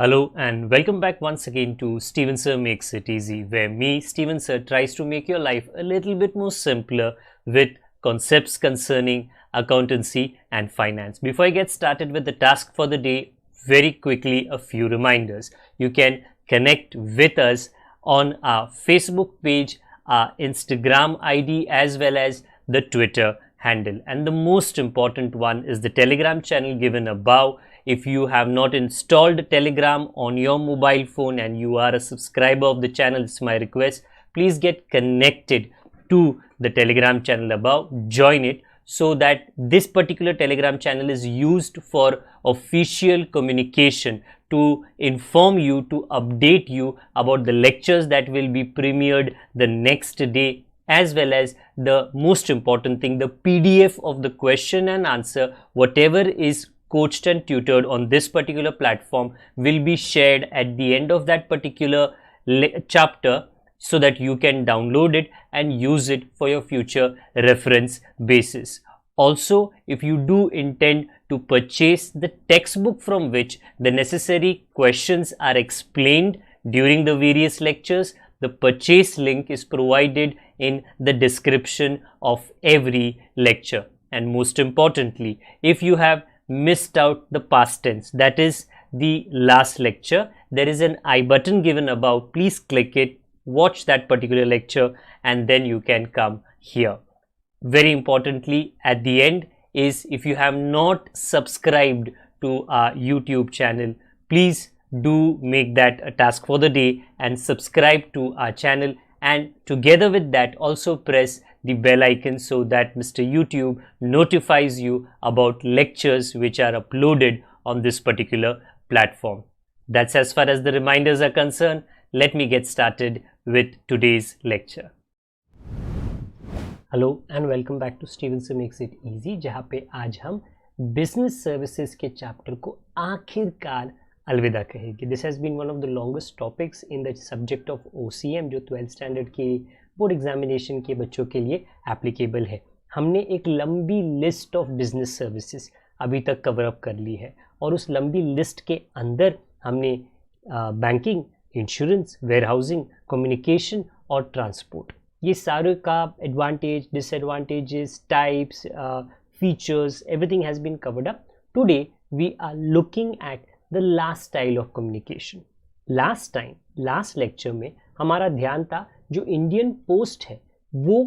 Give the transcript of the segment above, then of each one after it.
Hello and welcome back once again to Steven Sir Makes It Easy, where me, Steven Sir, tries to make your life a little bit more simpler with concepts concerning accountancy and finance. Before I get started with the task for the day, very quickly a few reminders. You can connect with us on our Facebook page, our Instagram ID as well as the Twitter handle. And the most important one is the Telegram channel given above. If you have not installed Telegram on your mobile phone and you are a subscriber of the channel, it's my request, please get connected to the Telegram channel above, join it, so that this particular Telegram channel is used for official communication to inform you, to update you about the lectures that will be premiered the next day, as well as the most important thing, the PDF of the question and answer, whatever is coached and tutored on this particular platform will be shared at the end of that particular chapter, so that you can download it and use it for your future reference basis. Also, if you do intend to purchase the textbook from which the necessary questions are explained during the various lectures, the purchase link is provided in the description of every lecture. And most importantly, if you have missed out the past tense, that is the last lecture, there is an I button given above. Please click it, watch that particular lecture, and then you can come here. Very importantly, at the end is, if you have not subscribed to our YouTube channel, please do make that a task for the day and subscribe to our channel, and together with that also press the bell icon so that Mr. YouTube notifies you about lectures which are uploaded on this particular platform. That's as far as the reminders are concerned. Let me get started with today's lecture. Hello and welcome back to Steven Sir Makes It Easy, जहाँ पे आज हम business services के chapter को आखिरकार अलविदा कहेंगे. This has been one of the longest topics in the subject of OCM, जो 12th स्टैंडर्ड के बोर्ड एग्जामिनेशन के बच्चों के लिए एप्लीकेबल है. हमने एक लंबी लिस्ट ऑफ बिजनेस सर्विसेज अभी तक कवर अप कर ली है, और उस लंबी लिस्ट के अंदर हमने बैंकिंग, इंश्योरेंस, वेयरहाउसिंग, कम्युनिकेशन और ट्रांसपोर्ट, ये सारे का advantage, disadvantages, types, features, everything has been covered up. Today we are looking at the last style of communication. Last lecture में हमारा ध्यान था जो इंडियन पोस्ट है वो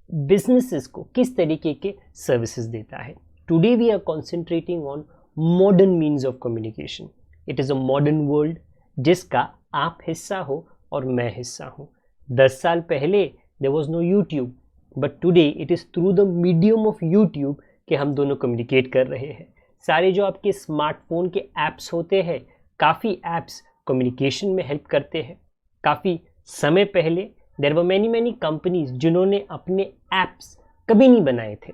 बिजनेसेस को किस तरीके के सर्विसेज देता है. Today we are concentrating on modern means of communication. It is a modern world जिसका आप हिस्सा हो और मैं हिस्सा हूँ. 10 साल पहले there was no YouTube, but today it is through the medium of YouTube कि हम दोनों कम्युनिकेट कर रहे हैं. सारे जो आपके स्मार्टफोन के ऐप्स होते हैं, काफ़ी ऐप्स कम्युनिकेशन में हेल्प करते हैं. काफ़ी समय पहले देयर वर मैनी कंपनीज जिन्होंने अपने ऐप्स कभी नहीं बनाए थे.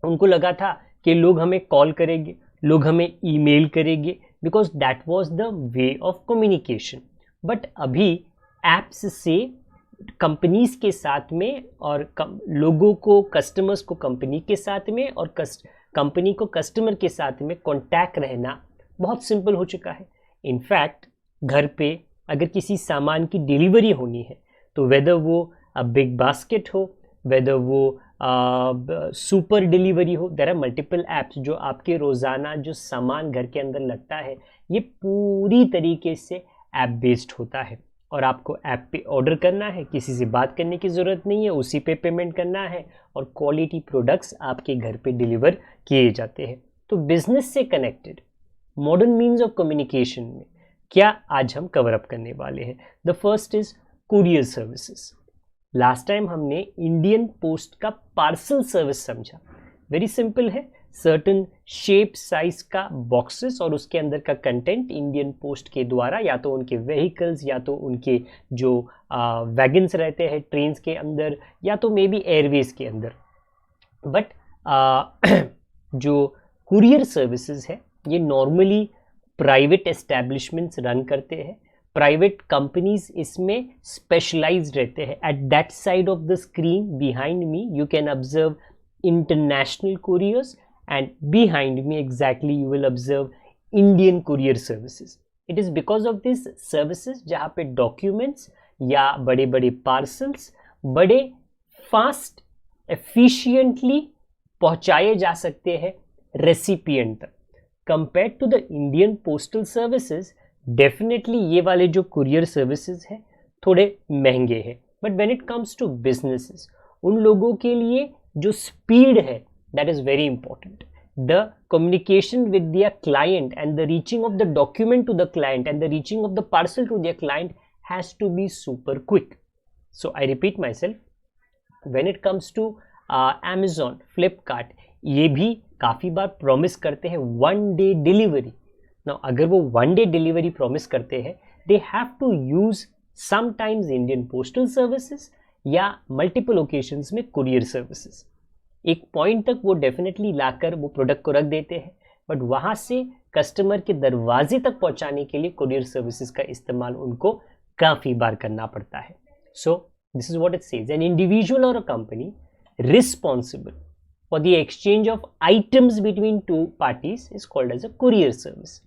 उनको लगा था कि लोग हमें कॉल करेंगे, लोग हमें ईमेल करेंगे, because that was the way of communication. But अभी ऐप्स से कंपनीज के साथ में और लोगों को, कस्टमर्स को कंपनी के साथ में और कंपनी को कस्टमर के साथ में कॉन्टैक्ट रहना बहुत सिंपल हो चुका है. इनफैक्ट घर पे अगर किसी सामान की डिलीवरी होनी है तो वेदर वो बिग बास्केट हो, वेदर वो सुपर डिलीवरी हो, देयर आर मल्टीपल ऐप्स जो आपके रोज़ाना जो सामान घर के अंदर लगता है ये पूरी तरीके से ऐप बेस्ड होता है. और आपको ऐप पे ऑर्डर करना है, किसी से बात करने की ज़रूरत नहीं है, उसी पे पेमेंट करना है और क्वालिटी प्रोडक्ट्स आपके घर पे डिलीवर किए जाते हैं. तो बिजनेस से connected modern means of communication में क्या आज हम कवर अप करने वाले हैं. The first is courier services. Last time हमने इंडियन पोस्ट का पार्सल सर्विस समझा. वेरी सिंपल है, सर्टन शेप साइज का बॉक्सेस और उसके अंदर का कंटेंट इंडियन पोस्ट के द्वारा या तो उनके व्हीकल्स या तो उनके जो वैगन्स रहते हैं ट्रेन्स के अंदर या तो मे बी एयरवेज के अंदर. बट जो कुरियर सर्विसेज है ये नॉर्मली प्राइवेट एस्टैब्लिशमेंट्स रन करते हैं. प्राइवेट कंपनीज इसमें स्पेशलाइज्ड रहते हैं. At that side of the screen behind me you can observe international couriers, and behind me exactly you will observe Indian courier services. It is because of this services जहाँ पे documents या बड़े बड़े parcels बड़े fast efficiently पहुंचाए जा सकते हैं रेसिपिएंट तक। Compare to the Indian postal services, definitely ये वाले जो कुरियर सर्विसेज हैं थोड़े महंगे हैं, but when it comes to businesses, उन लोगों के लिए जो स्पीड है that is very important. The communication with their client and the reaching of the document to the client and the reaching of the parcel to their client has to be super quick. So I repeat myself, when it comes to Amazon, Flipkart, ये भी काफ़ी बार promise करते हैं 1 day delivery. Now अगर वो 1 day delivery promise करते हैं, they have to use sometimes Indian postal services या मल्टीपल ओकेशंस में कुरियर सर्विसेज। एक पॉइंट तक वो डेफिनेटली लाकर वो प्रोडक्ट को रख देते हैं, बट वहाँ से कस्टमर के दरवाजे तक पहुँचाने के लिए कुरियर सर्विसेज का इस्तेमाल उनको काफ़ी बार करना पड़ता है। So this is what it says, an individual और a company responsible for the exchange of items between two parties is called as a courier service.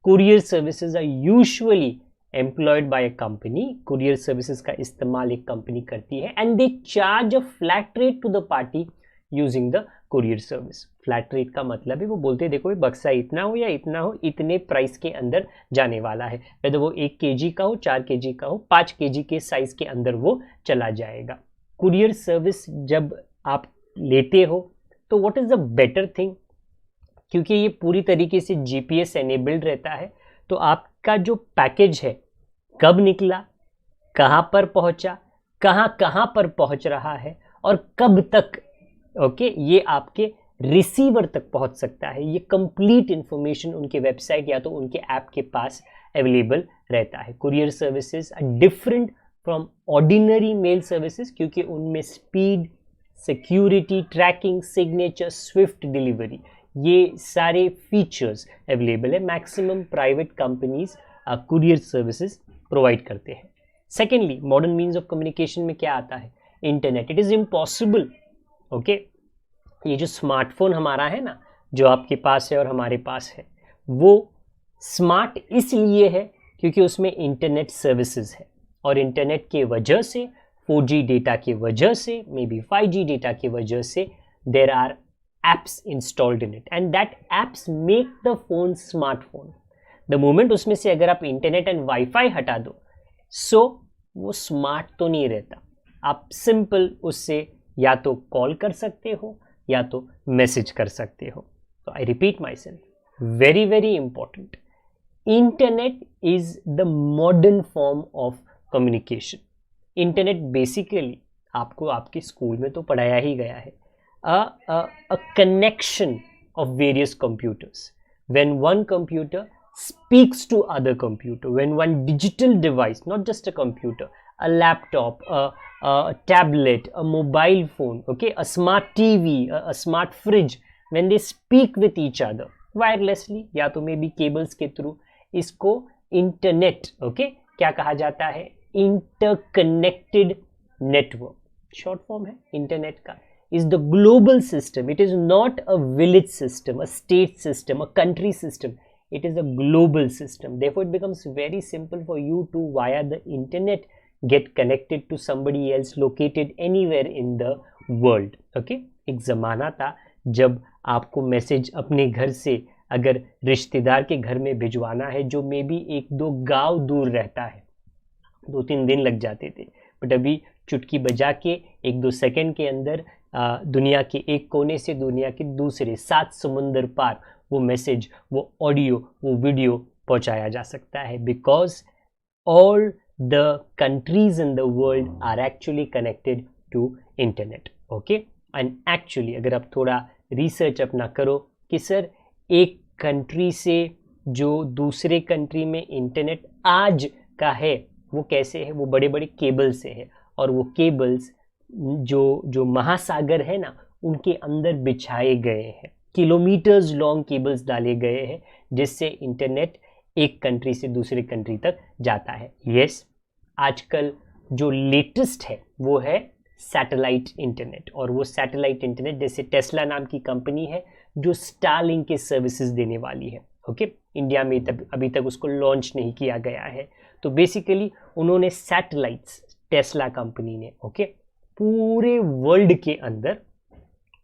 Courier services are usually employed by a company. Courier services का इस्तेमाल एक company करती है and they charge a flat rate to the party using the courier service. Flat rate का मतलब है वो बोलते हैं देखो ये बक्सा इतना हो या इतना हो, इतने प्राइस के अंदर जाने वाला है, वैसे वो 1 kg का हो, 4 kg का हो, 5 kg के साइज के अंदर वो चला जाएगा। कुरियर सर्विस जब आप लेते हो तो what is the better thing, क्योंकि ये पूरी तरीके से GPS एनेबल्ड रहता है, तो आपका जो पैकेज है कब निकला, कहाँ पर पहुँचा, कहाँ पर पहुँच रहा है और कब तक ये आपके रिसीवर तक पहुंच सकता है, ये कंप्लीट इंफॉर्मेशन उनके वेबसाइट या तो उनके ऐप के पास अवेलेबल रहता है। Courier services are different from ordinary mail services क्योंकि उनमें speed, security, tracking, signature, swift delivery, ये सारे फीचर्स अवेलेबल है। Maximum private companies courier services provide करते हैं। Secondly, modern means of communication में क्या आता है, इंटरनेट। इट इज इम्पॉसिबल ये जो स्मार्टफोन हमारा है ना, जो आपके पास है और हमारे पास है, वो स्मार्ट इसलिए है क्योंकि उसमें इंटरनेट सर्विसेज है और इंटरनेट के वजह से, 4G डेटा की वजह से, मे बी 5G डेटा की वजह से, there are apps installed in it and that apps make the phone smartphone. The moment उसमें से अगर आप इंटरनेट एंड वाईफाई हटा दो, सो वो स्मार्ट तो नहीं रहता। आप सिंपल उससे या तो कॉल कर सकते हो या तो मैसेज कर सकते हो। तो I repeat my self, very very important, internet is the modern form of communication. Internet basically आपको आपके स्कूल में तो पढ़ाया ही गया है, a connection of various computers. When one computer speaks to other computer, when one digital device, not just a computer, a laptop, a tablet, a mobile phone, okay, a smart TV, a smart fridge, when they speak with each other wirelessly या तो may be cables के through, इसको internet, okay, क्या कहा जाता है, interconnected network, short form है internet का, is the global system. It is not a village system, a state system, a country system. It is a global system. Therefore, it becomes very simple for you to, via the internet, get connected to somebody else located anywhere in the world. Okay? एक ज़माना था जब आपको message अपने घर से अगर रिश्तेदार के घर में भिजवाना है जो मे बी 1-2 गांव दूर रहता है, 2-3 दिन लग जाते थे, बट अभी चुटकी बजा के 1-2 सेकंड के अंदर दुनिया के एक कोने से दुनिया के दूसरे 7 समुंदर पार वो मैसेज, वो ऑडियो, वो वीडियो पहुंचाया जा सकता है, because all the countries in the world are actually connected to internet. Okay, and actually अगर आप थोड़ा रिसर्च अपना करो कि सर एक कंट्री से जो दूसरे कंट्री में इंटरनेट आज का है वो कैसे है, वो बड़े बड़े केबल से है, और वो केबल्स जो महासागर है ना उनके अंदर बिछाए गए हैं, किलोमीटर्स लॉन्ग केबल्स डाले गए हैं जिससे इंटरनेट एक कंट्री से दूसरे कंट्री तक जाता है. यस, आजकल जो लेटेस्ट है वो है सैटेलाइट इंटरनेट, और वो सैटेलाइट इंटरनेट जैसे टेस्ला नाम की कंपनी है जो स्टारलिंक के सर्विसेज देने वाली है. ओके, इंडिया में अभी तक उसको लॉन्च नहीं किया गया है। तो बेसिकली उन्होंने सैटेलाइट्स, टेस्ला कंपनी ने, ओके, पूरे वर्ल्ड के अंदर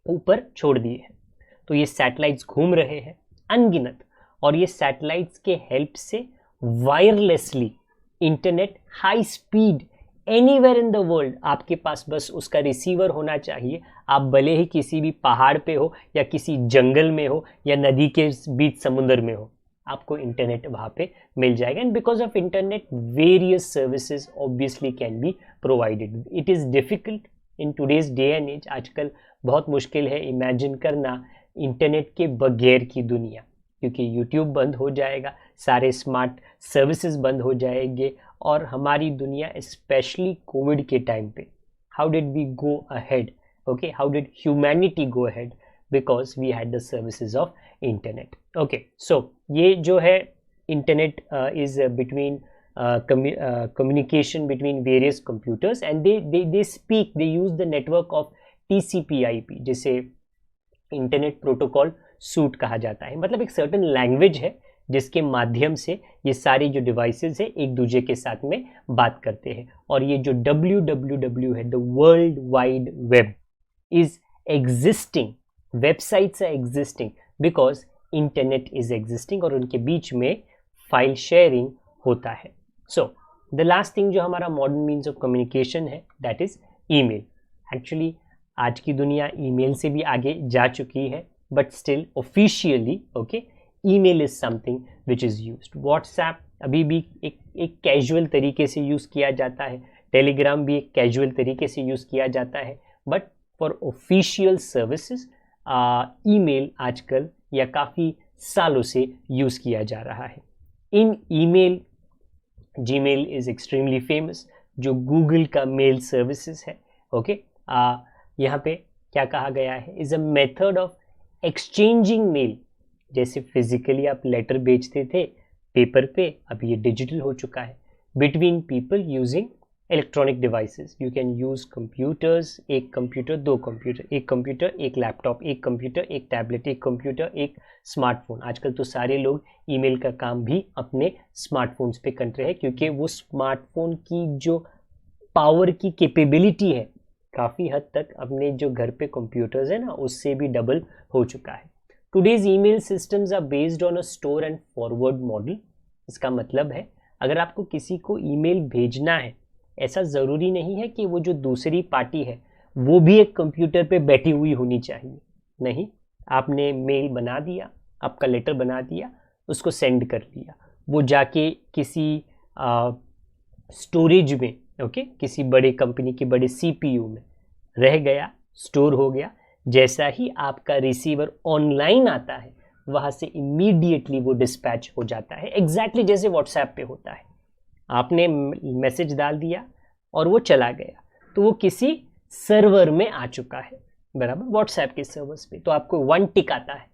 ऊपर छोड़ दिए हैं। तो ये सैटेलाइट्स घूम रहे हैं अनगिनत, और ये सैटेलाइट्स के हेल्प से wirelessly internet high speed anywhere in the world, आपके पास बस उसका रिसीवर होना चाहिए। आप भले ही किसी भी पहाड़ पे हो या किसी जंगल में हो या नदी के बीच समुद्र में हो, आपको इंटरनेट वहाँ पे मिल जाएगा। And because of internet various services obviously can be provided. It is difficult in today's day and age, आजकल बहुत मुश्किल है इमेजिन करना इंटरनेट के बगैर की दुनिया, क्योंकि यूट्यूब बंद हो जाएगा, सारे स्मार्ट सर्विसेज बंद हो जाएंगे, और हमारी दुनिया स्पेशली कोविड के टाइम पे, how did we go ahead, okay, how did humanity go ahead, because we had the services of internet. Okay, so ये जो है internet is between communication between various computers, and they use the network of TCP/IP, जिसे internet protocol suit कहा जाता है। मतलब एक certain language है जिसके माध्यम से ये सारे जो डिवाइसेस है एक दूसरे के साथ में बात करते हैं। और ये जो www है, the world wide web, is existing, websites are existing because internet is existing, और उनके बीच में फाइल शेयरिंग होता है। सो द लास्ट थिंग जो हमारा मॉडर्न मीन्स ऑफ कम्युनिकेशन है, दैट इज ईमेल। एक्चुअली आज की दुनिया ईमेल से भी आगे जा चुकी है, but still officially, okay, email is something which is used. WhatsApp अभी भी एक कैजुअल तरीके से यूज़ किया जाता है, टेलीग्राम भी एक कैजुअल तरीके से यूज़ किया जाता है, but for official services email आजकल या काफ़ी सालों से यूज़ किया जा रहा है। In email, Gmail is extremely famous, जो गूगल का मेल सर्विसेज है, ओके। यहाँ पे क्या कहा गया है, is a method of exchanging mail. जैसे फिजिकली आप लेटर भेजते थे पेपर पे, अब ये डिजिटल हो चुका है, between people using electronic devices. You can use computers, एक कंप्यूटर, दो कंप्यूटर, एक कंप्यूटर, एक लैपटॉप, एक कंप्यूटर, एक टैबलेट, एक कंप्यूटर, एक स्मार्टफोन। आजकल तो सारे लोग ईमेल का काम भी अपने स्मार्टफोन्स पे कर रहे हैं, क्योंकि वो स्मार्टफोन की जो पावर की कैपेबिलिटी है काफ़ी हद तक अपने जो घर पे कंप्यूटर्स है ना, उससे भी डबल हो चुका है। Today's email systems are based on a store and forward model. इसका मतलब है अगर आपको किसी को ईमेल भेजना है, ऐसा ज़रूरी नहीं है कि वो जो दूसरी पार्टी है वो भी एक कंप्यूटर पे बैठी हुई होनी चाहिए। नहीं, आपने मेल बना दिया, आपका लेटर बना दिया, उसको सेंड कर दिया, वो जाके किसी स्टोरेज में, ओके, किसी बड़े कंपनी के बड़े CPU में रह गया, स्टोर हो गया। जैसा ही आपका रिसीवर ऑनलाइन आता है, वहाँ से इमीडिएटली वो डिस्पैच हो जाता है, एग्जैक्टली जैसे व्हाट्सएप पे होता है। आपने मैसेज डाल दिया और वो चला गया, तो वो किसी सर्वर में आ चुका है, बराबर, व्हाट्सएप के सर्वर्स पे, तो आपको 1 टिक आता है।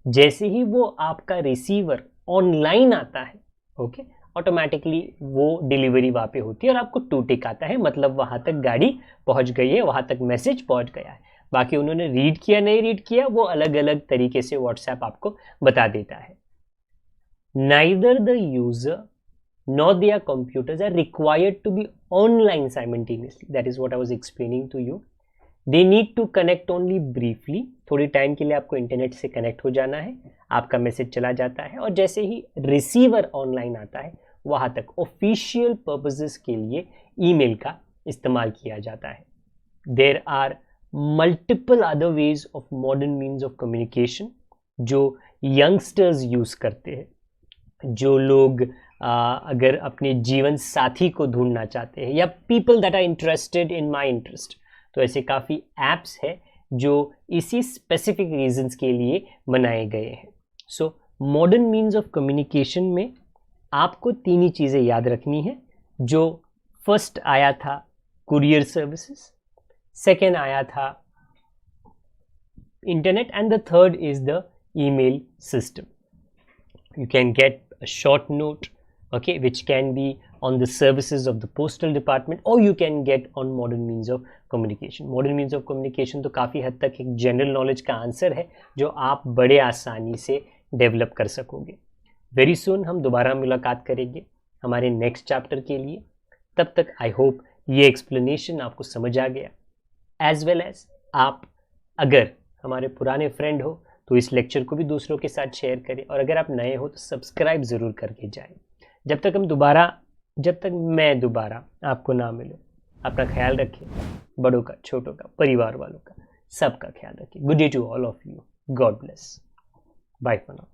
जैसे ही वो आपका रिसीवर ऑनलाइन आता है, ओके, ऑटोमेटिकली वो डिलीवरी वहाँ पे होती है और आपको 2 टिक आता है, मतलब वहाँ तक गाड़ी पहुँच गई है, वहाँ तक मैसेज पहुँच गया है। बाकी उन्होंने रीड किया नहीं रीड किया, वो अलग अलग तरीके से व्हाट्सएप आपको बता देता है। Neither the user nor their computers are required to be online simultaneously. That is what I was explaining to you. They need to connect only briefly. थोड़ी टाइम के लिए आपको इंटरनेट से कनेक्ट हो जाना है, आपका मैसेज चला जाता है, और जैसे ही रिसीवर ऑनलाइन आता है, वहाँ तक ऑफिशियल पर्पसेस के लिए ईमेल का इस्तेमाल किया जाता है। There are multiple other ways of modern means of communication जो यंगस्टर्स यूज़ करते हैं। जो लोग अगर अपने जीवन साथी को ढूंढना चाहते हैं, या people that are interested in my interest, तो ऐसे काफ़ी ऐप्स है जो इसी स्पेसिफिक रीजंस के लिए बनाए गए हैं। So modern means of communication में आपको 3 ही चीज़ें याद रखनी है। जो फर्स्ट आया था कुरियर सर्विसेज, सेकेंड आया था internet, and the third is the email system. You can get a short note, okay, which can be on the services of the postal department, or you can get on modern means of communication. Modern means of communication तो काफ़ी हद तक एक general knowledge का answer है जो आप बड़े आसानी से डेवलप कर सकोगे। वेरी सून हम दोबारा मुलाकात करेंगे हमारे नेक्स्ट चैप्टर के लिए। तब तक आई होप ये एक्सप्लेनेशन आपको समझ आ गया, एज वेल एज आप अगर हमारे पुराने फ्रेंड हो तो इस लेक्चर को भी दूसरों के साथ शेयर करें, और अगर आप नए हो तो सब्सक्राइब ज़रूर करके जाएं। जब तक मैं दोबारा आपको ना मिलूं, अपना ख्याल रखें, बड़ों का, छोटों का, परिवार वालों का, सबका ख्याल रखें। Good day to all of you, God bless, bye for now.